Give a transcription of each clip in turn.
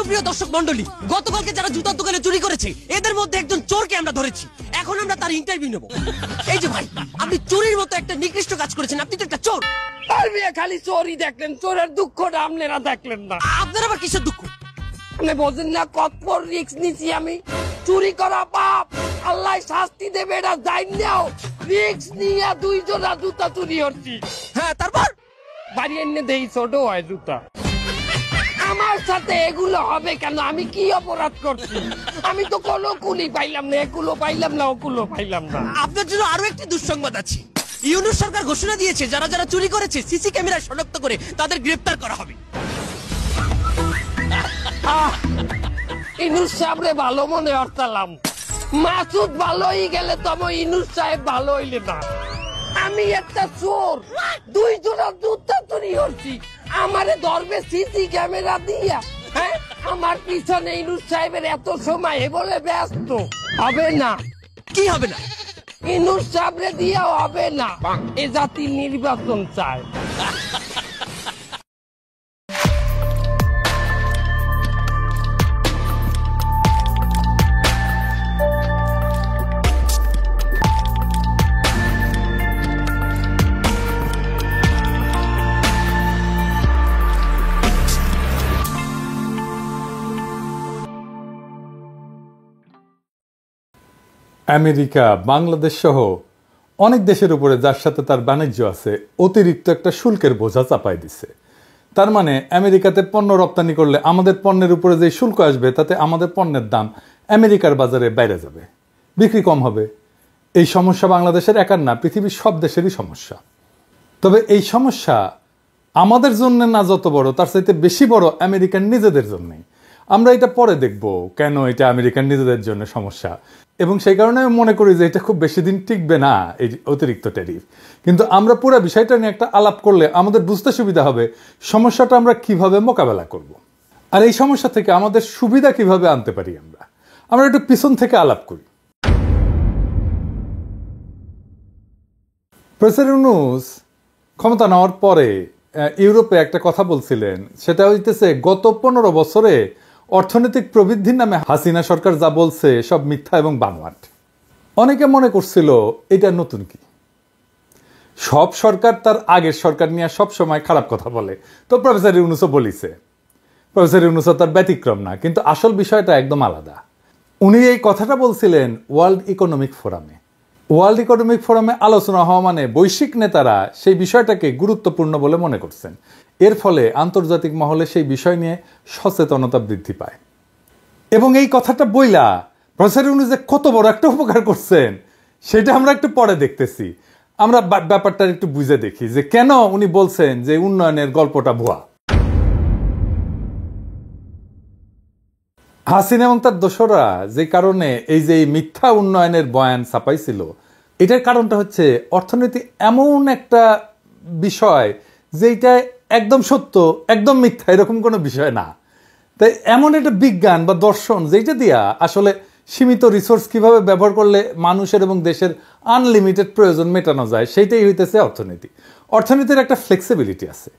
সুপ্রিয় দর্শক মন্ডলী, গতকালকে যারা জুতার দোকানে চুরি করেছে এদের মধ্যে একজন চোরকে আমরা ধরেছি। এখন আমরা তার ইন্টারভিউ নেব। এই যে ভাই, আপনি চুরির মতো একটা নিকৃষ্ট কাজ করেছেন, আপনি তো একটা চোর। খালি চোরই দেখলেন, চোরের দুঃখটা আপনারা দেখলেন না। আপনার আবার কিসের দুঃখ? আপনি বোঝেন না কত বড় রিস্ক নিছি আমি। চুরি করা পাপ, আল্লাহ শাস্তি দেবে এটা জানি নাও। রিস্ক নিয়ে 2 জোড়া জুতা চুরি হচ্ছি। হ্যাঁ, তারপর বাড়ি এনে দেই ছোট হয় জুতা। আমার সাথে এগুলো হবে কেন? আমি কি অপরাধ করছি? আমি তো কোনো কুলি পাইলাম না, এগুলো পাইলাম না, ওগুলো পাইলাম না। আপনার জন্য আরো একটি দুঃসংবাদ আছে। ইউনূস সরকার ঘোষণা দিয়েছে যারা যারা চুরি করেছে সিসি ক্যামেরায় শনাক্ত করে তাদের গ্রেফতার করা হবে। ইউনূস সাহেবরে ভালো মনে হরতালাম, মাসুদ ভালো হয়ে গেলে তবে ইউনূস সাহেব ভালো হইলে না। আমি একটা চোর, 2 জোড়া জুতা চুরি হচ্ছি, আমারে ধরবে সিসি ক্যামেরা দিয়া। হ্যাঁ, আমার পিছনে ইউনূস সাহেবের এত সময় বলে ব্যস্ত হবে না। কি হবে না? ইউনূস সাহেবরে দিয়াও হবে না, এ জাতির নির্বাচন চায়। আমেরিকা, বাংলাদেশ সহ অনেক দেশের উপরে যার সাথে তার বাণিজ্য আছে অতিরিক্ত একটা শুল্কের বোঝা চাপাই দিছে। তার মানে আমেরিকাতে পণ্য রপ্তানি করলে আমাদের পণ্যের উপরে যে শুল্ক আসবে তাতে আমাদের পণ্যের দাম আমেরিকার বাজারে বাইরে যাবে, বিক্রি কম হবে। এই সমস্যা বাংলাদেশের একার না, পৃথিবীর সব দেশেরই সমস্যা। তবে এই সমস্যা আমাদের জন্য না যত বড়, তার চাইতে বেশি বড় আমেরিকান নিজেদের জন্যই। আমরা এটা পরে দেখব কেন এটা আমেরিকান নিজেদের জন্য সমস্যা, এবং সেই কারণে আমি মনে করি যে এটা খুব বেশি দিন টিকবে না এই অতিরিক্ত ট্যারিফ। কিন্তু আমরা পুরো বিষয়টা নিয়ে একটা আলাপ করলে আমাদের বুঝতে সুবিধা হবে সমস্যাটা আমরা কিভাবে মোকাবেলা করব, আর এই সমস্যা থেকে আমাদের সুবিধা কিভাবে আনতে পারি। আমরা একটু পিছন থেকে আলাপ করি। প্রেসিডেন্ট ইউনূস ক্ষমতা নেওয়ার পরে ইউরোপে একটা কথা বলছিলেন, সেটা হইতেছে গত 15 বছরে অর্থনৈতিক প্রবৃদ্ধির নামে হাসিনা সরকার যা বলছে সব মিথ্যা এবং বানোয়াট। অনেকে মনে করছিল এটা নতুন কি, সব সরকার তার আগের সরকার নিয়ে সব সময় খারাপ কথা বলে, তো প্রফেসর ইউনূসও বলিছে। প্রফেসর ইউনূসও তার ব্যতিক্রম না, কিন্তু আসল বিষয়টা একদম আলাদা। উনি এই কথাটা বলছিলেন ওয়ার্ল্ড ইকোনমিক ফোরামে। ওয়ার্ল্ড ইকোনমিক ফোরামে আলোচনা হওয়া মানে বৈশ্বিক নেতারা সেই বিষয়টাকে গুরুত্বপূর্ণ বলে মনে করছেন। এর ফলে আন্তর্জাতিক মহলে সেই বিষয় নিয়ে সচেতনতা বৃদ্ধি পায়। এবং এই কথাটা বইলা প্রফেসর ইউনূস যে কত বড় একটা উপকার করছেন সেটা আমরা একটু পরে দেখতেছি। আমরা ব্যাপারটা একটু বুঝে দেখি যে কেন উনি বলছেন যে উন্নয়নের গল্পটা ভুয়া। হাসিনা এবং তার দোসররা যে কারণে এই যে মিথ্যা উন্নয়নের বয়ান ছাপাইছিল, এটার কারণটা হচ্ছে অর্থনীতি এমন একটা বিষয় যেটা একদম সত্য একদম মিথ্যা এরকম কোনো বিষয় না। তাই এমন একটা বিজ্ঞান বা দর্শন যেটা দিয়া আসলে সীমিত রিসোর্স কিভাবে ব্যবহার করলে মানুষের এবং দেশের আনলিমিটেড প্রয়োজন মেটানো যায়, সেইটাই হইতেছে অর্থনীতি। অর্থনীতির একটা ফ্লেক্সিবিলিটি আছে।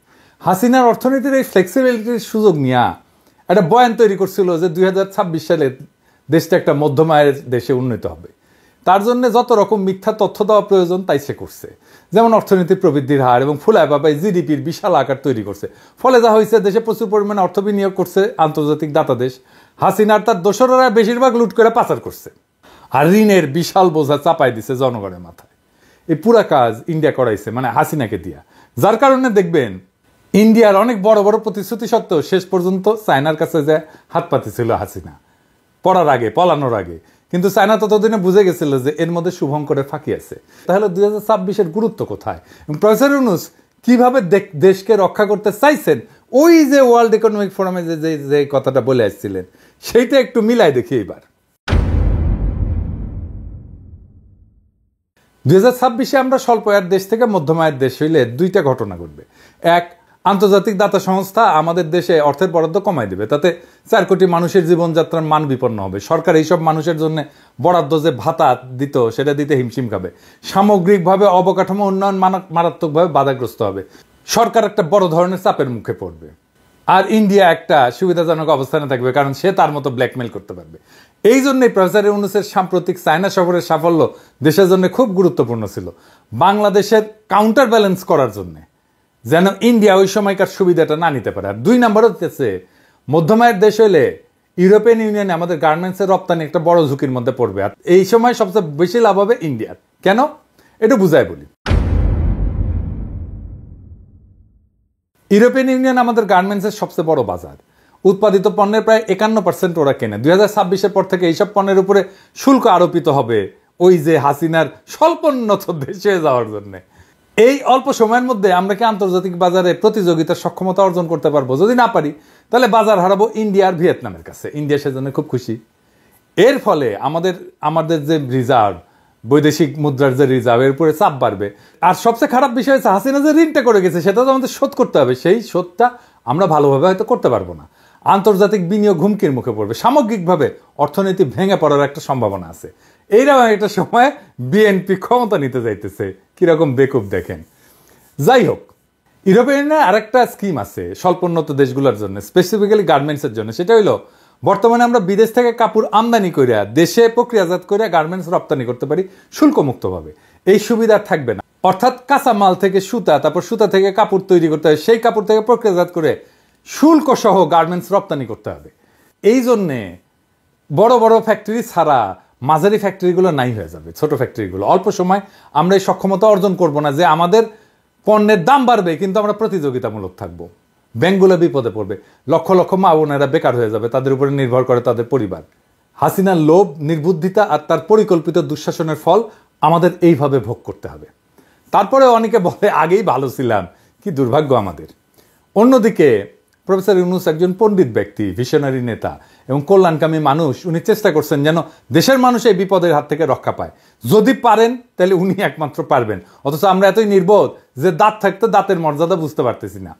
হাসিনার অর্থনীতির এই ফ্লেক্সিবিলিটির সুযোগ নিয়ে একটা বয়ান তৈরি করছিল যে 2026 সালে দেশটা একটা মধ্যম আয়ের দেশে উন্নীত হবে। তার জন্য যত রকম মিথ্যা তথ্য দেওয়া প্রয়োজন তাই সে করছে, যেমন অর্থনীতির প্রবৃদ্ধির হার এবং ফুলায় বাবায় জিডিপির বিশাল আকার তৈরি করছে। ফলে যা হয়েছে, দেশে প্রচুর পরিমাণে অর্থ বিনিয়োগ করছে আন্তর্জাতিক দাতা দেশ। হাসিনার তার দোসররা বেশিরভাগ লুট করে পাচার করছে, আর ঋণের বিশাল বোঝা চাপাই দিছে জনগণের মাথায়। এই পুরা কাজ ইন্ডিয়া করাইছে, মানে হাসিনাকে দিয়া। যার কারণে দেখবেন ইন্ডিয়ার অনেক বড় বড় প্রতিশ্রুতি সত্ত্বেও শেষ পর্যন্ত চায়নার কাছে যে হাত পাতিছিল হাসিনা পলানোর আগে। কিন্তু চায়না ততদিনে বুঝে গেছিল যে এর মধ্যে শুভঙ্করের ফাঁকি আছে। তাহলে 2026-এর গুরুত্ব কোথায়? প্রফেসর ইউনূস কিভাবে দেশকে রক্ষা করতে চাইছেন, ওই যে ওয়ার্ল্ড ইকোনমিক ফোরামে যে কথাটা বলে আসছিলেন সেইটা একটু মিলাই দেখি। এবার 2026-এ আমরা স্বল্প আয়ের দেশ থেকে মধ্যম আয়ের দেশ হইলে 2টা ঘটনা ঘটবে। এক, আন্তর্জাতিক দাতা সংস্থা আমাদের দেশে অর্থের বরাদ্দ কমাই দেবে, তাতে 4 কোটি মানুষের জীবনযাত্রার মান বিপন্ন হবে। সরকার এইসব মানুষের জন্য বরাদ্দ যে ভাতা দিত সেটা দিতে হিমশিম খাবে। সামগ্রিকভাবে অবকাঠামো উন্নয়ন মারাত্মকভাবে বাধাগ্রস্ত হবে। সরকার একটা বড় ধরনের চাপের মুখে পড়বে। আর ইন্ডিয়া একটা সুবিধাজনক অবস্থানে থাকবে, কারণ সে তার মতো ব্ল্যাকমেল করতে পারবে। এই জন্যই প্রফেসর ইউনূসের সাম্প্রতিক চায়না সফরের সাফল্য দেশের জন্য খুব গুরুত্বপূর্ণ ছিল, বাংলাদেশের কাউন্টার ব্যালেন্স করার জন্য, যেন ইন্ডিয়া ওই সময়কার সুবিধাটা না নিতে পারে। আর 2 নম্বর হচ্ছে, মধ্যমায়ের দেশ হইলে ইউরোপিয়ান ইউনিয়নে আমাদের গার্মেন্টসের রপ্তানি একটা বড় ঝুঁকির মধ্যে পড়বে। আর এই সময় সবচেয়ে বেশি লাভ হবে ইন্ডিয়ার। কেন? এটা বুঝাই বলি। ইউরোপিয়ান ইউনিয়ন আমাদের গার্মেন্টসের সবচেয়ে বড় বাজার। উৎপাদিত পণ্যের প্রায় 51% ওরা কেনে। 2026-এর পর থেকে এইসব পণ্যের উপরে শুল্ক আরোপিত হবে, ওই যে হাসিনার স্বল্পোন্নত দেশে যাওয়ার জন্য। এই অল্প সময়ের মধ্যে আমরা কি আন্তর্জাতিক বাজারে প্রতিযোগিতার সক্ষমতা অর্জন করতে পারবো? যদি না পারি, তাহলে বাজার হারাবো ইন্ডিয়া আর ভিয়েতনামের কাছে। ইন্ডিয়া সেজন্য খুব খুশি। এর ফলে আমাদের যে রিজার্ভ, বৈদেশিক মুদ্রার যে রিজার্ভ, এর উপরে চাপ বাড়বে। আর সবচেয়ে খারাপ বিষয় হচ্ছে, হাসিনা যে ঋণটা করে গেছে সেটা তো আমাদের শোধ করতে হবে। সেই শোধটা আমরা ভালোভাবে হয়তো করতে পারবো না। আন্তর্জাতিক বিনিয়োগ হুমকির মুখে পড়বে। সামগ্রিকভাবে অর্থনীতি ভেঙে পড়ার একটা সম্ভাবনা আছে। এইরকম একটা সময় বিএনপি ক্ষমতা নিতে যাইতেছে, কিরকম বেকুব দেখেন। যাই হোক, ইউরোপিয়ানের আরেকটা স্কিম আছে স্বল্পোন্নত দেশগুলোর জন্য, স্পেসিফিক্যালি গার্মেন্টসের জন্য। সেটা হইলো, বর্তমানে আমরা বিদেশ থেকে কাপড় আমদানি করিয়া দেশে প্রক্রিয়াজাত করিয়া গার্মেন্টস রপ্তানি করতে পারি শুল্কমুক্তভাবে। এই সুবিধা থাকবে না। অর্থাৎ কাঁচামাল থেকে সুতা, তারপর সুতা থেকে কাপড় তৈরি করতে হবে, সেই কাপড় থেকে প্রক্রিয়াজাত করে শুল্ক সহ গার্মেন্টস রপ্তানি করতে হবে। এই জন্যে বড় বড় ফ্যাক্টরি ছাড়া মাঝারি ফ্যাক্টরিগুলো নাই হয়ে যাবে, ছোট ফ্যাক্টরিগুলো। অল্প সময় আমরা এই সক্ষমতা অর্জন করব না যে আমাদের পণ্যের দাম বাড়বে কিন্তু আমরা প্রতিযোগিতামূলক থাকবো। ব্যাংকগুলো বিপদে পড়বে, লক্ষ লক্ষ মা বোনেরা বেকার হয়ে যাবে, তাদের উপরে নির্ভর করে তাদের পরিবার। হাসিনার লোভ, নির্বুদ্ধিতা আর তার পরিকল্পিত দুঃশাসনের ফল আমাদের এইভাবে ভোগ করতে হবে। তারপরে অনেকে বলে আগেই ভালো ছিলাম, কি দুর্ভাগ্য আমাদের। অন্যদিকে প্রফেসর ইউনূস একজন পণ্ডিত ব্যক্তি, ভিশনারি নেতা এবং কল্যাণকামী মানুষ। উনি চেষ্টা করছেন যেন দেশের মানুষ এই বিপদের হাত থেকে রক্ষা পায়। যদি পারেন তাহলে উনি একমাত্র পারবেন। অথচ আমরা এতই নির্বোধ যে দাঁত থাকতে দাঁতের মর্যাদা বুঝতে পারতেছি না।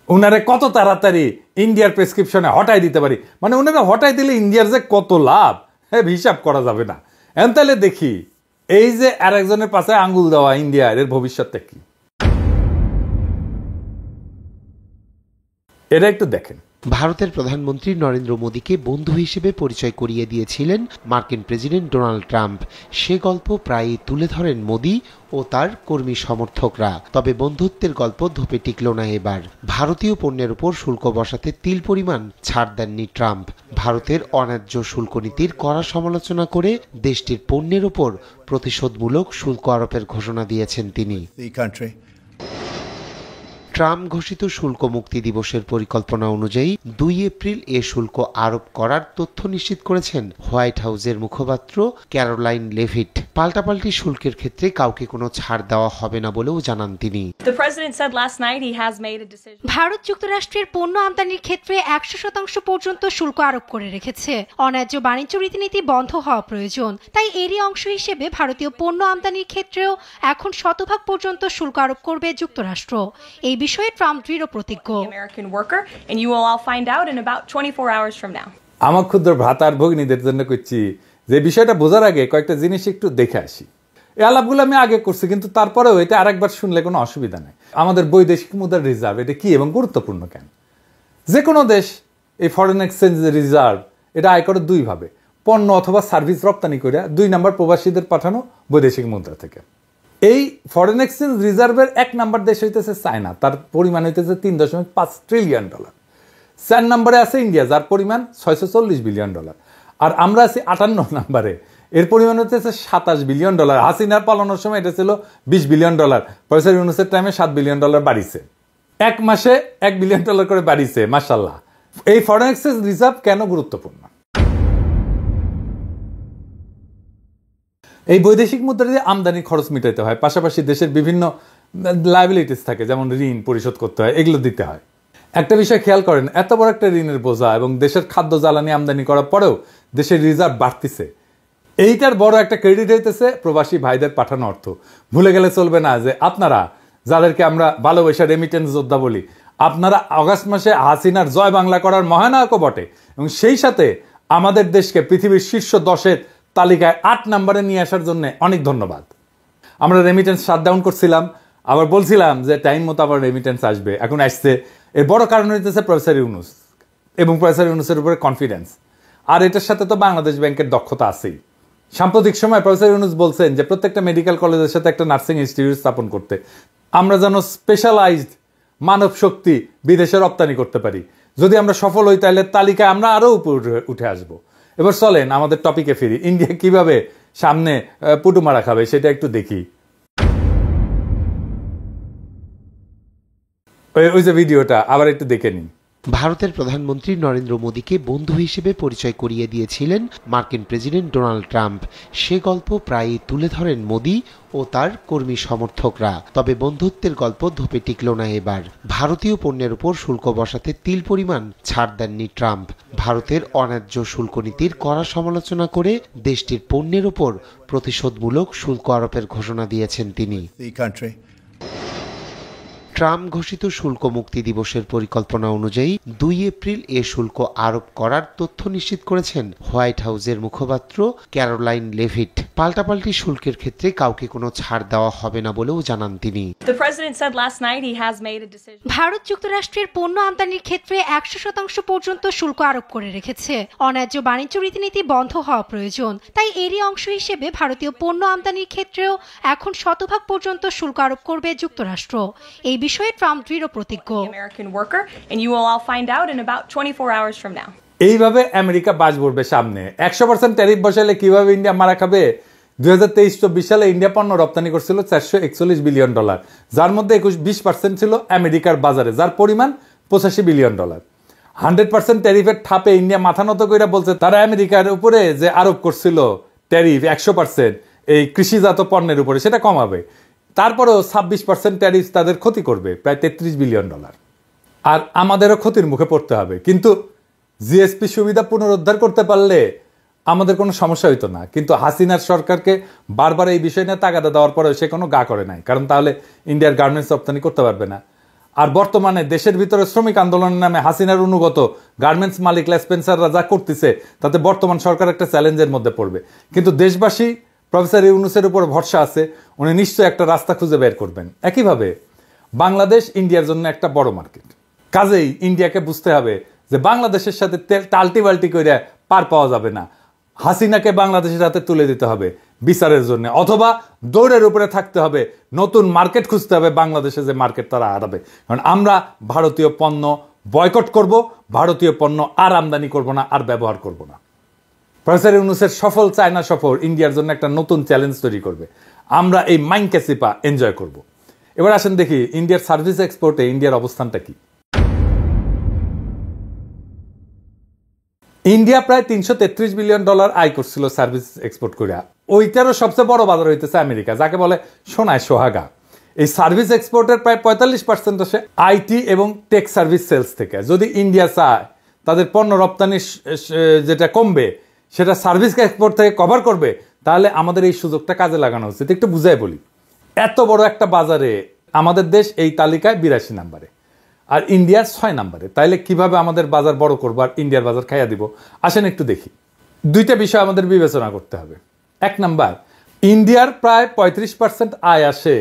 উনারে কত তাড়াতাড়ি ইন্ডিয়ার প্রেসক্রিপশনে হটাই দিতে পারি, মানে উনারা হটাই দিলে ইন্ডিয়ার যে কত লাভ, হ্যাঁ হিসাব করা যাবে না। এখন তাহলে দেখি এই যে আরেকজনের পাশে আঙ্গুল দেওয়া ইন্ডিয়ার, এর ভবিষ্যৎটা কি, এটা একটু দেখেন। ভারতের প্রধানমন্ত্রী নরেন্দ্র মোদীকে বন্ধু হিসেবে পরিচয় করিয়ে দিয়েছিলেন মার্কিন প্রেসিডেন্ট ডোনাল্ড ট্রাম্প। সে গল্প প্রায়ই তুলে ধরেন মোদী ও তার কর্মী সমর্থকরা। তবে বন্ধুত্বের গল্প ধোপে টিকল না এবার। ভারতীয় পণ্যের উপর শুল্ক বসাতে তিল পরিমাণ ছাড় দেননি ট্রাম্প। ভারতের অন্যায্য শুল্ক নীতির কড়া সমালোচনা করে দেশটির পণ্যের উপর প্রতিশোধমূলক শুল্ক আরোপের ঘোষণা দিয়েছেন তিনি। ট্রাম্প ঘোষিত শুল্ক মুক্তি দিবসের পরিকল্পনা অনুযায়ী 2 এপ্রিল এ শুল্ক আরোপ করার তথ্য নিশ্চিত করেছেন হোয়াইট হাউসের মুখপাত্র ক্যারোলাইন লেভিট। পাল্টাপাল্টি শুল্কের ক্ষেত্রে কাউকে কোনো ছাড় দেওয়া হবে না বলেও জানান তিনি। ভারত যুক্তরাষ্ট্রের পণ্য আমদানির ক্ষেত্রে 100% পর্যন্ত শুল্ক আরোপ করে রেখেছে। অন্যায্য বাণিজ্য রীতিনীতি বন্ধ হওয়া প্রয়োজন। তাই এরই অংশ হিসেবে ভারতীয় পণ্য আমদানির ক্ষেত্রেও এখন 100% পর্যন্ত শুল্ক আরোপ করবে যুক্তরাষ্ট্র। এই বিষয়ে ট্রাম্প দৃঢ় প্রতিজ্ঞ। আমার ক্ষুদ্র ভ্রাতার ভগ্নীদের জন্য করছি যে বিষয়টা বোঝার আগে কয়েকটা জিনিস একটু দেখে আসি। এই আলাপগুলো আমি আগে করছি, কিন্তু তারপরেও এটা আরেকবার শুনলে কোনো অসুবিধা নেই। আমাদের বৈদেশিক মুদ্রার রিজার্ভ এটা কি এবং গুরুত্বপূর্ণ কেন? যে কোনো দেশ এই ফরেন এক্সচেঞ্জ রিজার্ভ এটা আয় করে 2 ভাবে, পণ্য অথবা সার্ভিস রপ্তানি করে, 2 নম্বর প্রবাসীদের পাঠানো বৈদেশিক মুদ্রা থেকে। এই ফরেন এক্সচেঞ্জ রিজার্ভের 1 নম্বর দেশ হইতেছে চায়না, তার পরিমাণ হইতেছে $3.5 ট্রিলিয়ন। 4 নম্বরে আছে ইন্ডিয়া, যার পরিমাণ $640 বিলিয়ন। আর আমরা আছি 58 নম্বরে, এর পরিমাণ হচ্ছে $27 বিলিয়ন। হাসিনার পালানোর সময় এটা ছিল $20 বিলিয়ন। প্রফেসর ইউনূসের টাইমে $7 বিলিয়ন বাড়িছে, 1 মাসে $1 বিলিয়ন করে বাড়িছে। মাশাআল্লাহ। এই ফরেন এক্সচেঞ্জ রিজার্ভ কেন গুরুত্বপূর্ণ? এই বৈদেশিক মুদ্রা দিয়ে আমদানি খরচ মিটাইতে হয়, পাশাপাশি দেশের বিভিন্ন লায়াবিলিটিস থাকে, যেমন ঋণ পরিশোধ করতে হয়, এগুলো দিতে হয়। একটা বিষয় খেয়াল করেন, এত বড় একটা ঋণের বোঝা এবং দেশের খাদ্য জ্বালানি আমদানি করার পরেও দেশের রিজার্ভ বাড়তিছে। এইটার বড় একটা ক্রেডিট হইতেছে প্রবাসী ভাইদের পাঠানো অর্থ। ভুলে গেলে চলবে না যে আপনারা, যাদেরকে আমরা ভালোবাসা রেমিটেন্স যোদ্ধা বলি, আপনারা আগস্ট মাসে হাসিনার জয় বাংলা করার মহানায়কও বটে, এবং সেই সাথে আমাদের দেশকে পৃথিবীর শীর্ষ 10-এর তালিকায় 8 নম্বরে নিয়ে আসার জন্য অনেক ধন্যবাদ। আমরা রেমিটেন্স শাটডাউন করছিলাম, আবার বলছিলাম যে টাইম মতো আবার রেমিটেন্স আসবে, এখন আসছে। এর বড় কারণ হইতেছে প্রফেসর ইউনূস এবং প্রফেসর ইউনূসের উপরে কনফিডেন্স। আর এটার সাথে তো বাংলাদেশ ব্যাংকের দক্ষতা আছেই। সাম্প্রতিক সময় প্রফেসর ইউনূস বলছেন যে প্রত্যেকটা মেডিকেল কলেজের সাথে একটা নার্সিং ইনস্টিটিউট স্থাপন করতে, আমরা যেন স্পেশালাইজড মানব শক্তি বিদেশে রপ্তানি করতে পারি। যদি আমরা সফল হই তাহলে তালিকায় আমরা আরও উপরে উঠে আসবো। এবার চলেন আমাদের টপিকে ফিরি। ইন্ডিয়া কিভাবে সামনে পুটু মারা খাবে সেটা একটু দেখি। ওই যে ভিডিওটা আবার একটু দেখে নিন। ভারতের প্রধানমন্ত্রী নরেন্দ্র মোদীকে বন্ধু হিসেবে পরিচয় করিয়ে দিয়েছিলেন মার্কিন প্রেসিডেন্ট ডোনাল্ড ট্রাম্প। সে গল্প প্রায়ই তুলে ধরেন মোদী ও তার কর্মী সমর্থকরা। তবে বন্ধুত্বের গল্প ধোপে টিকল না এবার। ভারতীয় পণ্যের উপর শুল্ক বসাতে তিল পরিমাণ ছাড় দেননি ট্রাম্প। ভারতের অন্যায্য শুল্ক নীতির কড়া সমালোচনা করে দেশটির পণ্যের উপর প্রতিশোধমূলক শুল্ক আরোপের ঘোষণা দিয়েছেন তিনি। ট্রাম্প ঘোষিত শুল্ক মুক্তি দিবসের পরিকল্পনা অনুযায়ী 2 এপ্রিল এ শুল্ক আরোপ করার তথ্য নিশ্চিত করেছেন হোয়াইট হাউসের মুখপাত্র ক্যারোলাইন লেভিট। পাল্টাপাল্টি শুল্কের ক্ষেত্রে কাউকে কোনো ছাড় দেওয়া হবে না বলেও জানান তিনি। ভারত যুক্তরাষ্ট্রের পণ্য আমদানির ক্ষেত্রে 100% পর্যন্ত শুল্ক আরোপ করে রেখেছে। অন্যায্য বাণিজ্য রীতিনীতি বন্ধ হওয়া প্রয়োজন, তাই এরই অংশ হিসেবে ভারতীয় পণ্য আমদানির ক্ষেত্রেও এখন 100% পর্যন্ত শুল্ক আরোপ করবে যুক্তরাষ্ট্র। এই বিষয়ে ট্রাম্প দৃঢ় প্রতিজ্ঞ। এইভাবে আমেরিকা বাজ পড়বে সামনে। 100% ট্যারিফ বসালে কিভাবে ইন্ডিয়া মারা খাবে? 2023-24 সালে ইন্ডিয়া পণ্য রপ্তানি করছিল $441 বিলিয়ন, যার মধ্যে 20% ছিল আমেরিকার বাজারে, যার পরিমাণ $85 বিলিয়ন। 100% ট্যারিফের ঠাপে ইন্ডিয়া মাথা নত করে বলছে তারা আমেরিকার উপরে যে আরোপ করছিল ট্যারিফ 100% এই কৃষিজাত পণ্যের উপরে, সেটা কমাবে। তারপরেও 26% ট্যারিফ তাদের ক্ষতি করবে, প্রায় $33 বিলিয়ন। আর আমাদেরও ক্ষতির মুখে পড়তে হবে। কিন্তু জিএসপি সুবিধা পুনরুদ্ধার করতে পারলে আমাদের কোনো সমস্যা হইতো না। কিন্তু হাসিনার সরকারকে বারবার এই বিষয় নিয়ে তাগাদা দেওয়ার পরেও সে কোনো গা করে নাই, কারণ তাহলে ইন্ডিয়ার গার্মেন্টস রপ্তানি করতে পারবে না। আর বর্তমানে দেশের ভিতরে শ্রমিক আন্দোলনের নামে হাসিনার অনুগত গার্মেন্টস মালিক স্পেন্সাররা যা করতেছে তাতে বর্তমান সরকার একটা চ্যালেঞ্জের মধ্যে পড়বে। কিন্তু দেশবাসী প্রফেসর ইউনূসের উপর ভরসা আছে, উনি নিশ্চয়ই একটা রাস্তা খুঁজে বের করবেন। একইভাবে বাংলাদেশ ইন্ডিয়ার জন্য একটা বড় মার্কেট, কাজেই ইন্ডিয়াকে বুঝতে হবে যে বাংলাদেশের সাথে টাল্টি বাল্টি করে পার পাওয়া যাবে না। হাসিনাকে বাংলাদেশের হাতে তুলে দিতে হবে বিচারের জন্য, অথবা দৌড়ের উপরে থাকতে হবে, নতুন মার্কেট খুঁজতে হবে বাংলাদেশে, যে মার্কেট তারা হারাবে। কারণ আমরা ভারতীয় পণ্য বয়কট করব, ভারতীয় পণ্য আর আমদানি করব না, আর ব্যবহার করব না। প্রফেসর ইউনূসের সফল চায়না সফর ইন্ডিয়ার জন্য একটা নতুন চ্যালেঞ্জ তৈরি করবে। আমরা এই মাইনকেসিপা এনজয় করব। এবার আসেন দেখি ইন্ডিয়ার সার্ভিস এক্সপোর্টে ইন্ডিয়ার অবস্থানটা কি। ইন্ডিয়া প্রায় $333 বিলিয়ন আয় করছিল সার্ভিস এক্সপোর্ট করে। ওইটারও সবচেয়ে বড় বাজার হইতেছে আমেরিকা, যাকে বলে সোনায় সোহাগা। এই সার্ভিস এক্সপোর্টের প্রায় 45% আসে আইটি এবং টেক সার্ভিস সেলস থেকে। যদি ইন্ডিয়া চায় তাদের পণ্য রপ্তানি যেটা কমবে সেটা সার্ভিস এক্সপোর্ট থেকে কভার করবে, তাহলে আমাদের এই সুযোগটা কাজে লাগানো উচিত। একটু বুঝাই বলি, এত বড় একটা বাজারে আমাদের দেশ এই তালিকায় 82 নম্বরে আর ইন্ডিয়ার 6 নম্বরে। তাইলে কিভাবে আমাদের বাজার বড় করবো আর ইন্ডিয়ার বাজার খাইয়া দিব? আসেন একটু দেখি। দুইটা বিষয় আমাদের বিবেচনা করতে হবে। 1 নাম্বার, ইন্ডিয়ার প্রায় 35% আয় আসে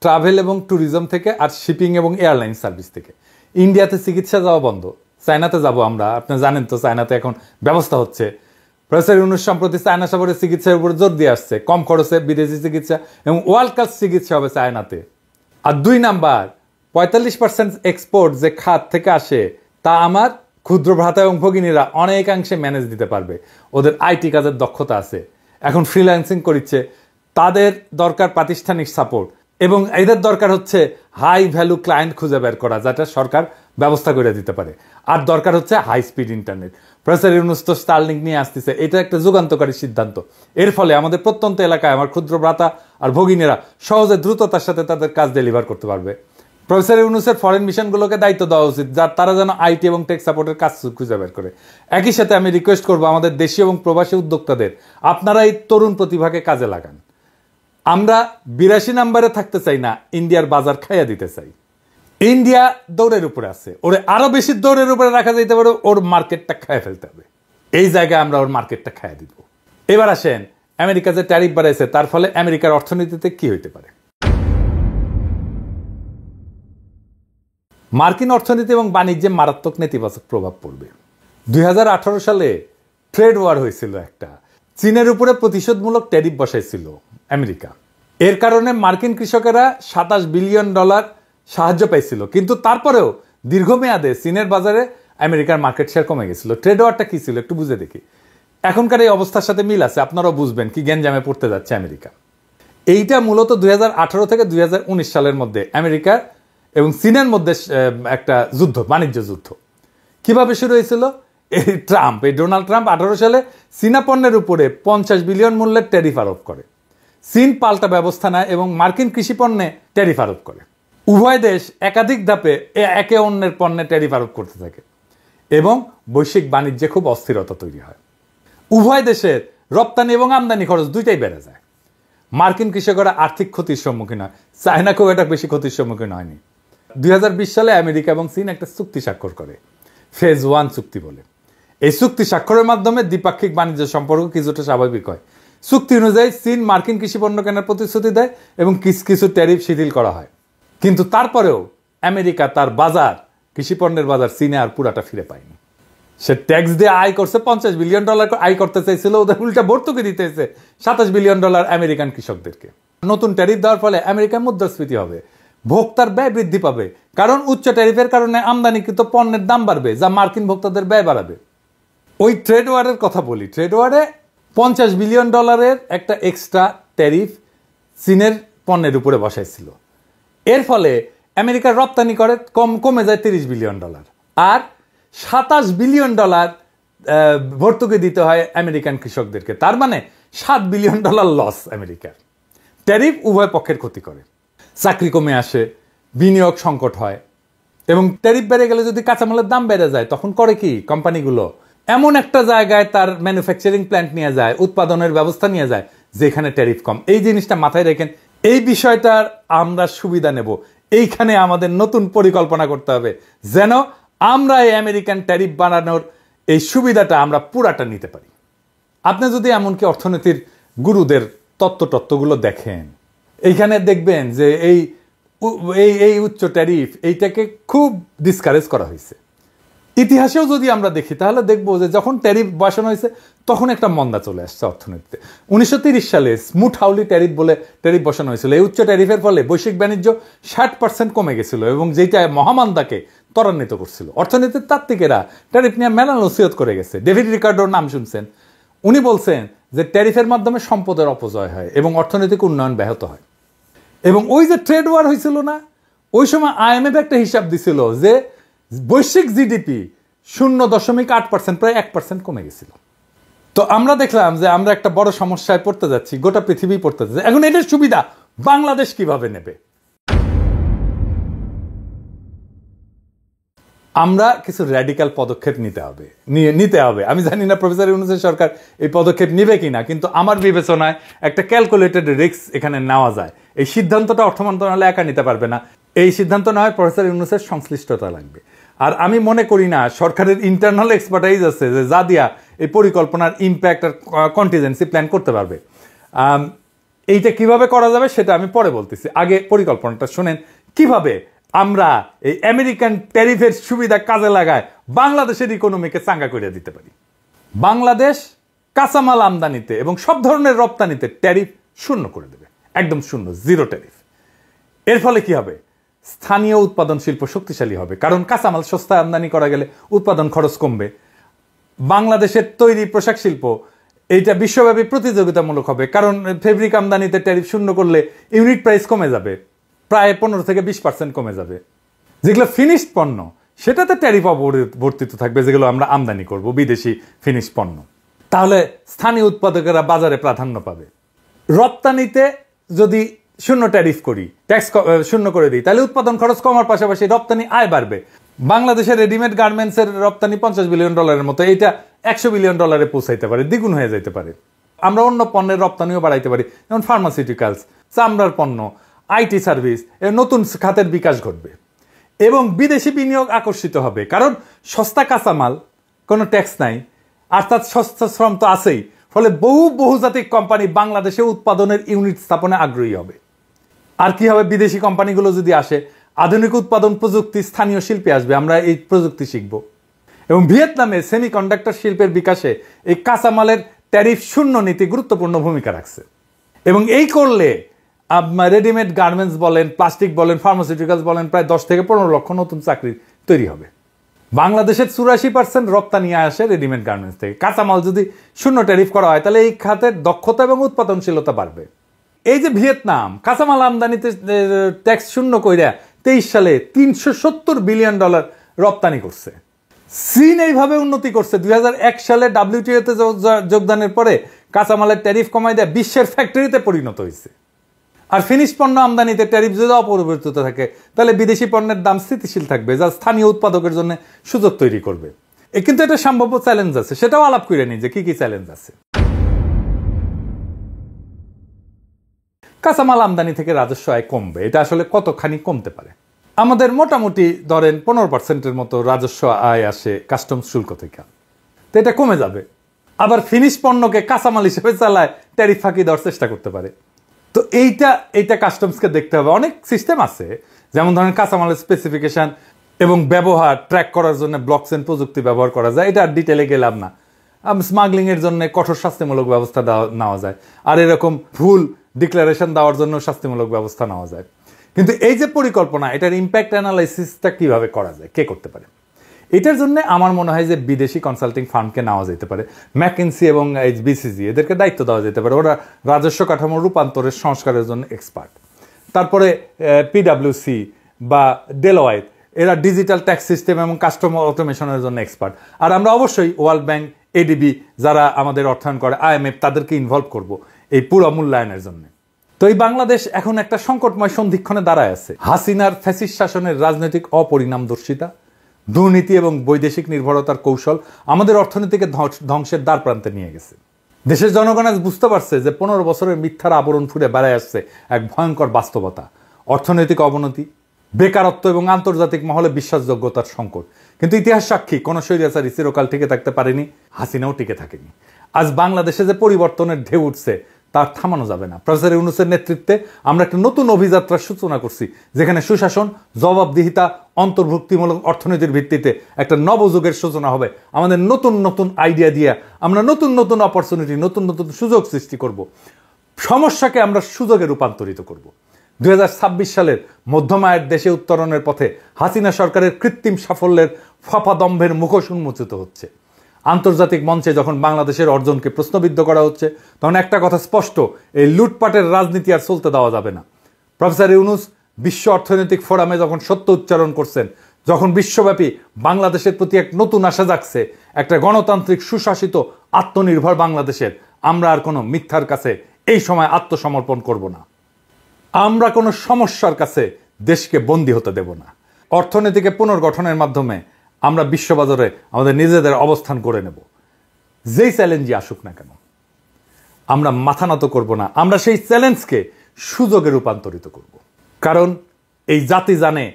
ট্রাভেল এবং ট্যুরিজম থেকে, আর শিপিং এবং এয়ারলাইন সার্ভিস থেকে। ইন্ডিয়াতে চিকিৎসা যাওয়া বন্ধ, চায়নাতে যাব আমরা। আপনি জানেন তো চায়নাতে এখন ব্যবস্থা হচ্ছে। প্রফেসর ইউনূস সম্প্রতি চায়না সফরে চিকিৎসার উপর জোর দিয়ে আসছে, কম খরচে বিদেশি চিকিৎসা এবং ওয়ার্ল্ড ক্লাস চিকিৎসা হবে চায়নাতে। আর 2 নাম্বার, 45% এক্সপোর্ট যে খাত থেকে আসে তা আমার ক্ষুদ্র ভ্রাতা এবং ভগিনীরা অনেকাংশে ম্যানেজ দিতে পারবে। ওদের আইটি কাজের দক্ষতা আছে, এখন ফ্রিল্যান্সিং করছে। তাদের দরকার প্রাতিষ্ঠানিক সাপোর্ট, এবং এদের দরকার হচ্ছে হাই ভ্যালু ক্লায়েন্ট খুঁজে বের করা, যেটা সরকার ব্যবস্থা করে দিতে পারে। আর দরকার হচ্ছে high speed internet. Professor Yunus তো স্টারলিংক নিয়ে আসতেছে, এটা একটা যুগান্তকারী সিদ্ধান্ত। এর ফলে আমাদের প্রত্যন্ত এলাকায় আমার ক্ষুদ্র ভ্রাতা আর ভগিনীরা সহজে দ্রুততার সাথে তাদের কাজ ডেলিভার করতে পারবে। প্রফেসর ইউনূসের ফরেন মিশনগুলোকে দায়িত্ব দেওয়া উচিত, যার তারা যেন আইটি এবং টেক সাপোর্টের কাজ খুঁজে বের করে। একই সাথে আমি রিকোয়েস্ট করবো আমাদের দেশীয় এবং প্রবাসী উদ্যোক্তাদের, আপনারা এই তরুণ প্রতিভাকে কাজে লাগান। আমরা 82 নম্বরে থাকতে চাই না, ইন্ডিয়ার বাজার খাইয়া দিতে চাই। ইন্ডিয়া দৌড়ের উপরে আছে, ওরে আরো বেশি দৌড়ের উপরে রাখা যাইতে পারে, ওর মার্কেটটা খাইয়া ফেলতে হবে। এই জায়গায় আমরা ওর মার্কেটটা খাইয়া দিব। এবার আসেন আমেরিকা যে ট্যারিফ বাড়াইছে তার ফলে আমেরিকার অর্থনীতিতে কি হইতে পারে। মার্কিন অর্থনীতি এবং বাণিজ্যে মারাত্মক নেতিবাচক প্রভাব পড়বে। 2018 সালে ট্রেড ওয়ার হয়েছিল একটা, চীনের উপরে প্রতিশোধমূলক ট্যারিফ বসাইছিল আমেরিকা। এর কারণে মার্কিন কৃষকেরা $27 বিলিয়ন সাহায্য পাইছিল, কিন্তু তারপরেও দীর্ঘমেয়াদে চীনের বাজারে আমেরিকার মার্কেট শেয়ার কমে গেছিল। ট্রেড ওয়ারটা কি ছিল একটু বুঝে দেখি। এখনকার এই অবস্থার সাথে মিল আছে, আপনারাও বুঝবেন কি গ্যাঞ্জামে পড়তে যাচ্ছে আমেরিকা। এইটা মূলত 2018 থেকে 2019 সালের মধ্যে আমেরিকা এবং চীনের মধ্যে একটা যুদ্ধ, বাণিজ্য যুদ্ধ। কিভাবে শুরু হয়েছিল? এই ডোনাল্ড ট্রাম্প 18 সালে চীনা পণ্যের উপরে 50 বিলিয়ন মূল্যের ট্যারিফ আরোপ করে। চীন পাল্টা ব্যবস্থা নেয় এবং মার্কিন কৃষি পণ্যে ট্যারিফ আরোপ করে। উভয় দেশ একাধিক ধাপে একে অন্যের পণ্যে ট্যারিফ আরোপ করতে থাকে এবং বৈশ্বিক বাণিজ্যে খুব অস্থিরতা তৈরি হয়। উভয় দেশের রপ্তানি এবং আমদানি খরচ দুইটাই বেড়ে যায়। মার্কিন কৃষকেরা আর্থিক ক্ষতির সম্মুখীন হয়, চায়না খুব একটা বেশি ক্ষতির সম্মুখীন হয়নি। 2020 সালে আমেরিকা এবং চীন একটা চুক্তি স্বাক্ষর করে, ফেজ 1 চুক্তি বলে। এই চুক্তি স্বাক্ষরের মাধ্যমে দ্বিপাক্ষিক বাণিজ্য সম্পর্ক কিছুটা স্বাভাবিক হয়। চুক্তি অনুযায়ী চীন মার্কিন কৃষি পণ্য কেনার প্রতিশ্রুতি দেয় এবং কিছু ট্যারিফ শিথিল করা হয়। কিন্তু তারপরেও আমেরিকা তার বাজার, কৃষি পণ্যের বাজার চীনে আর পুরাটা ফিরে পায়নি। সে ট্যাক্স দিয়ে আয় করছে, $50 বিলিয়ন আয় করতে চাইছিল, ওদের উল্টা ভর্তুকি দিতেছে $27 বিলিয়ন আমেরিকান কৃষকদেরকে। নতুন ট্যারিফ দেওয়ার ফলে আমেরিকার মুদ্রাস্ফীতি হবে, ভোক্তার ব্যয় বৃদ্ধি পাবে, কারণ উচ্চ ট্যারিফের কারণে আমদানিকৃত পণ্যের দাম বাড়বে, যা মার্কিন ভোক্তাদের ব্যয় বাড়াবে। ওই ট্রেড ওয়ারের কথা বলি। ট্রেড ওয়ারে $50 বিলিয়ন একটা এক্সট্রা ট্যারিফ চীনের পণ্যের উপরে বসাইছিল। এর ফলে আমেরিকার রপ্তানি করে কমে যায় $30 বিলিয়ন, আর $27 বিলিয়ন ভর্তুকি দিতে হয় আমেরিকান কৃষকদেরকে। তার মানে $7 বিলিয়ন লস আমেরিকার। ট্যারিফ উভয় পক্ষের ক্ষতি করে, চাকরি কমে আসে, বিনিয়োগ সংকট হয়, এবং ট্যারিফ বেড়ে গেলে যদি কাঁচামালের দাম বেড়ে যায় তখন করে কি কোম্পানিগুলো এমন একটা জায়গায় তার ম্যানুফ্যাকচারিং প্ল্যান্ট নিয়ে যায়, উৎপাদনের ব্যবস্থা নিয়ে যায় যেখানে ট্যারিফ কম। এই জিনিসটা মাথায় রেখেন, এই বিষয়টার আমরা সুবিধা নেব। এইখানে আমাদের নতুন পরিকল্পনা করতে হবে যেন আমরা এই আমেরিকান ট্যারিফ বানানোর এই সুবিধাটা আমরা পুরাটা নিতে পারি। আপনি যদি এমনকি অর্থনীতির গুরুদের তত্ত্বগুলো দেখেন, এইখানে দেখবেন যে এই উচ্চ ট্যারিফ এইটাকে খুব ডিসকারেজ করা হয়েছে। ইতিহাসেও যদি আমরা দেখি তাহলে দেখবো যে যখন ট্যারিফ বসানো হয়েছে তখন একটা মন্দা চলে আসছে অর্থনীতিতে। 1930 সালে স্মুথ হাউলি ট্যারিফ বলে ট্যারিফ বসানো হয়েছিল। এই উচ্চ ট্যারিফের ফলে বৈশ্বিক বাণিজ্য 60% কমে গেছিল এবং যেটা মহামন্দাকে ত্বরান্বিত করছিল। অর্থনীতির তাত্ত্বিকেরা ট্যারিফ নিয়ে মেলা নসিহত করে গেছে। ডেভিড রিকার্ডোর নাম শুনছেন। উনি বলছেন যে ট্যারিফের মাধ্যমে সম্পদের অপচয় হয় এবং অর্থনৈতিক উন্নয়ন ব্যাহত হয়। এবং ওই যে ট্রেড ওয়ার হয়েছিল না, ওই সময় IMF একটা হিসাব দিছিল যে বৈশ্বিক জিডিপি 0.8%, প্রায় 1% কমে গেছিল। তো আমরা দেখলাম যে আমরা একটা বড় সমস্যায় পড়তে যাচ্ছি, গোটা পৃথিবী পড়তে যাচ্ছে। এখন এটার সুবিধা বাংলাদেশ কিভাবে নেবে? আমরা কিছু র্যাডিক্যাল পদক্ষেপ নিতে হবে। আমি জানি না প্রফেসর ইউনূসের সরকার এই পদক্ষেপ নিবে কিনা, কিন্তু আমার বিবেচনায় একটা ক্যালকুলেটেড রিস্ক এখানে নেওয়া যায়। এই সিদ্ধান্তটা অর্থ মন্ত্রণালয় একা নিতে পারবে না। এই সিদ্ধান্ত নেওয়ায় প্রফেসর ইউনূসের সংশ্লিষ্টতা লাগবে। আর আমি মনে করি না সরকারের ইন্টারনাল এক্সপার্টাইজ আছে যে যা দিয়া এই পরিকল্পনার ইম্প্যাক্ট আর কন্টিজেন্সি প্ল্যান করতে পারবে। এইটা কিভাবে করা যাবে সেটা আমি পরে বলতেছি, আগে পরিকল্পনাটা শোনেন কিভাবে আমরা এই আমেরিকান ট্যারিফের সুবিধা কাজে লাগায় বাংলাদেশের ইকোনমিকে চাঙ্গা করে দিতে পারি। বাংলাদেশ কাঁচামাল আমদানিতে এবং সব ধরনের রপ্তানিতে ট্যারিফ শূন্য করে দেবে, একদম শূন্য, জিরো ট্যারিফ। এর ফলে কি হবে? স্থানীয় উৎপাদন শিল্প শক্তিশালী হবে, কারণ কাঁচামাল সস্তায় আমদানি করা গেলে উৎপাদন খরচ কমবে। বাংলাদেশের তৈরি পোশাক শিল্প এইটা বিশ্বব্যাপী প্রতিযোগিতামূলক হবে, কারণ ফেব্রিক আমদানিতে ট্যারিফ শূন্য করলে ইউনিট প্রাইস কমে যাবে, প্রায় 15 থেকে 20% কমে যাবে। যেগুলো ফিনিশড পণ্য সেটাতে ট্যারিফ অবর্তিত থাকবে, যেগুলো আমরা আমদানি করব বিদেশি ফিনিশড পণ্য। তাহলে স্থানীয় উৎপাদকেরা বাজারে প্রাধান্য পাবে। রপ্তানিতে যদি শূন্য ট্যারিফ করি, ট্যাক্স শূন্য করে দিই, তাহলে উৎপাদন খরচ কমার পাশাপাশি রপ্তানি আয় বাড়বে। বাংলাদেশের রেডিমেড গার্মেন্টসের রপ্তানি $50 বিলিয়ন মতো, এইটা $100 বিলিয়ন পৌঁছাইতে পারে, দ্বিগুণ হয়ে যেতে পারে। আমরা অন্য পণ্যের রপ্তানিও বাড়াইতে পারি, যেমন ফার্মাসিউটিক্যালস, চামড়ার পণ্য, আইটি সার্ভিস, এর নতুন খাতের বিকাশ ঘটবে এবং বিদেশি বিনিয়োগ আকর্ষিত হবে, কারণ সস্তা কাঁচামাল, কোনো ট্যাক্স নাই, অর্থাৎ সস্তা শ্রম তো আছেই। ফলে বহুজাতিক কোম্পানি বাংলাদেশে উৎপাদনের ইউনিট স্থাপনে আগ্রহী হবে। আর কি হবে? বিদেশি কোম্পানিগুলো যদি আসে, আধুনিক উৎপাদন প্রযুক্তি, স্থানীয় শিল্পে আসবে, আমরা এই প্রযুক্তি শিখব। এবং ভিয়েতনামে সেমিকন্ডাক্টর শিল্পের বিকাশে এই কাঁচামালের ট্যারিফ শূন্য নীতি গুরুত্বপূর্ণ ভূমিকা রাখছে। এবং এই করলে রেডিমেড গার্মেন্টস বলেন, প্লাস্টিক বলেন, ফার্মাসিউটিক্যালস বলেন, প্রায় 10 থেকে 15 লক্ষ নতুন চাকরি তৈরি হবে। বাংলাদেশের 84% রপ্তানি আসে রেডিমেড গার্মেন্টস থেকে। কাঁচামাল যদি শূন্য ট্যারিফ করা হয় তাহলে এই খাতের দক্ষতা এবং উৎপাদনশীলতা বাড়বে। এই যে ভিয়েতনাম কাঁচামাল আমদানিতে ট্যাক্স শূন্য কইরা 23 সালে $370 বিলিয়ন রপ্তানি করছে। চীন এইভাবে উন্নতি করছে। 2001 সালে WTO-তে যোগদানের পরে কাঁচামালের ট্যারিফ কমাই দেয় বিশ্বের ফ্যাক্টরিতে পরিণত হয়েছে। আর ফিনিশ পণ্য আমদানিতে ট্যারিফ যদি অপরিবর্তিত থাকে তাহলে বিদেশি পণ্যের দাম স্থিতিশীল থাকবে, যা স্থানীয় উৎপাদকের জন্য সুযোগ তৈরি করবে। কিন্তু এটা সম্ভাব্য চ্যালেঞ্জ আছে, সেটাও আলাপ করে নিই যে কি কি চ্যালেঞ্জ আছে। কাঁচামাল আমদানি থেকে রাজস্ব আয় কমবে, এটা আসলে কতখানি কমতে পারে? আমাদের মোটামুটি ধরেন 15%-এর মতো রাজস্ব আয় আসে কাস্টমস শুল্ক থেকে, তো এটা কমে যাবে। আবার ফিনিশ পণ্যকে কাঁচামাল হিসেবে চালায় ট্যারিফ ফাঁকি দেওয়ার চেষ্টা করতে পারে। তো এইটা কাস্টমসকে দেখতে হবে। অনেক সিস্টেম আছে, যেমন ধরেন কাঁচামালের স্পেসিফিকেশন এবং ব্যবহার ট্র্যাক করার জন্য ব্লকচেন প্রযুক্তি ব্যবহার করা যায়, এটা ডিটেলে গেলাম না। স্মাগলিং এর জন্য কঠোর শাস্তিমূলক ব্যবস্থা নেওয়া যায়, আর এরকম ভুল ডিক্লারেশন দেওয়ার জন্য শাস্তিমূলক ব্যবস্থা নেওয়া যায়। কিন্তু এই যে পরিকল্পনা, এটার ইম্প্যাক্ট অ্যানালাইসিসটা কিভাবে করা যায়, কে করতে পারে? এটার জন্য আমার মনে হয় যে বিদেশি কনসাল্টিং ফার্মকে নেওয়া যেতে পারে। ম্যাকিনসি এবং BCG এদেরকে দায়িত্ব দেওয়া যেতে পারে। ওরা রাজস্ব কাঠামো রূপান্তরের সংস্কারের জন্য এক্সপার্ট। তারপরে PwC বা ডেলয়েট, এরা ডিজিটাল ট্যাক্স সিস্টেম এবং কাস্টমার অটোমেশনের জন্য এক্সপার্ট। আর আমরা অবশ্যই ওয়ার্ল্ড ব্যাংক, ADB যারা আমাদের অর্থায়ন করে, IMF, তাদেরকে ইনভলভ করব এই পুরো মূল্যায়নের জন্য। তো এই বাংলাদেশ এখন একটা সংকটময় সন্ধিক্ষণে দাঁড়ায় আছে। হাসিনার ফ্যাসিস্ট শাসনের রাজনৈতিক অপরিণামদর্শিতা, দুর্নীতি এবং বৈদেশিক নির্ভরতার কৌশল আমাদের অর্থনীতিকে ধ্বংসের দ্বার প্রান্তে নিয়ে গেছে। দেশের জনগণ আজ বুঝতে পারছে যে 15 বছরের মিথ্যার আবরণ ফুটে বেড়ায় আসছে এক ভয়ঙ্কর বাস্তবতা, অর্থনৈতিক অবনতি, বেকারত্ব এবং আন্তর্জাতিক মহলে বিশ্বাসযোগ্যতার সংকট। কিন্তু ইতিহাস সাক্ষী, কোনো স্বৈরাচারী চিরকাল টিকে থাকতে পারেনি, হাসিনাও টিকে থাকেনি। আজ বাংলাদেশে যে পরিবর্তনের ঢেউ উঠছে তার থামানো যাবে না। প্রফেসর ইউনূসের নেতৃত্বে আমরা একটা নতুন অভিযাত্রার সূচনা করছি, যেখানে সুশাসন, জবাবদিহিতা, অন্তর্ভুক্তিমূলক অর্থনীতির ভিত্তিতে একটা নবযুগের সূচনা হবে। আমাদের নতুন নতুন আইডিয়া দিয়ে আমরা নতুন নতুন অপরচুনিটি, নতুন নতুন সুযোগ সৃষ্টি করব। সমস্যাকে আমরা সুযোগে রূপান্তরিত করব। 2026 সালের মধ্যমায়ের দেশে উত্তরণের পথে হাসিনা সরকারের কৃত্রিম সাফল্যের ফাঁপাদম্ভের মুখোশ উন্মোচিত হচ্ছে। আন্তর্জাতিক মঞ্চে যখন বাংলাদেশের অর্জনকে প্রশ্নবিদ্ধ করা হচ্ছে, তখন একটা কথা স্পষ্ট, এই লুটপাটের রাজনীতি আর চলতে দেওয়া যাবে না। প্রফেসর ইউনূস বিশ্ব অর্থনৈতিক ফোরামে যখন সত্য উচ্চারণ করছেন, যখন বিশ্বব্যাপী বাংলাদেশের প্রতি এক নতুন আশা জাগছে, একটা গণতান্ত্রিক সুশাসিত আত্মনির্ভর বাংলাদেশের, আমরা আর কোনো মিথ্যার কাছে এই সময় আত্মসমর্পণ করব না। আমরা কোনো সমস্যার কাছে দেশকে বন্দী হতে দেব না। অর্থনীতিকে পুনর্গঠনের মাধ্যমে আমরা বিশ্ববাজারে আমাদের নিজেদের অবস্থান করে নেব। যেই চ্যালেঞ্জই আসুক না কেন আমরা মাথা নত করব না। আমরা সেই চ্যালেঞ্জকে সুযোগে রূপান্তরিত করব। কারণ এই জাতি জানে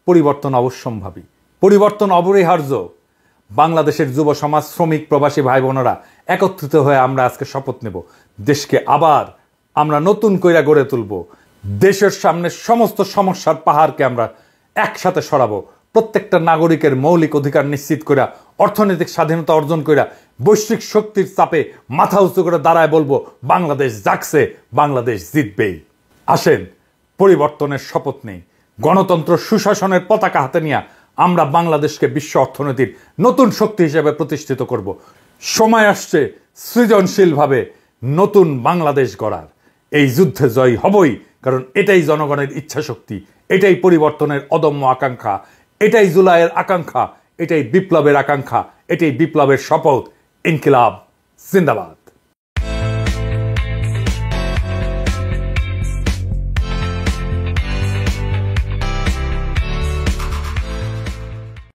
পরিবর্তন অবশ্যম্ভাবী, পরিবর্তন অপরিহার্য। বাংলাদেশের যুব সমাজ, শ্রমিক, প্রবাসী ভাই বোনেরা একত্রিত হয়ে আমরা আজকে শপথ নেব, দেশকে আবার আমরা নতুন কইরা গড়ে তুলব। দেশের সামনে সমস্ত সমস্যার পাহাড়কে আমরা একসাথে সরাবো। প্রত্যেকটা নাগরিকের মৌলিক অধিকার নিশ্চিত করে, অর্থনৈতিক স্বাধীনতা অর্জন করে, বৈশ্বিক শক্তির চাপে মাথা উঁচু করে দাঁড়ায় বলবো, বাংলাদেশ জাগছে, বাংলাদেশ জিতবেই। আসেন পরিবর্তনের শপথ নেই, গণতন্ত্র সুশাসনের পতাকা হাতে নিয়ে আমরা বাংলাদেশকে বিশ্ব অর্থনীতির নতুন শক্তি হিসেবে প্রতিষ্ঠিত করব। সময় আসছে সৃজনশীলভাবে নতুন বাংলাদেশ গড়ার। এই যুদ্ধে জয় হবই, কারণ এটাই জনগণের ইচ্ছা শক্তি, এটাই পরিবর্তনের অদম্য আকাঙ্ক্ষা, এটাই জুলাইয়ের আকাঙ্ক্ষা, এটাই বিপ্লবের আকাঙ্ক্ষা, এটাই বিপ্লবের শপথ। ইনকিলাব জিন্দাবাদ।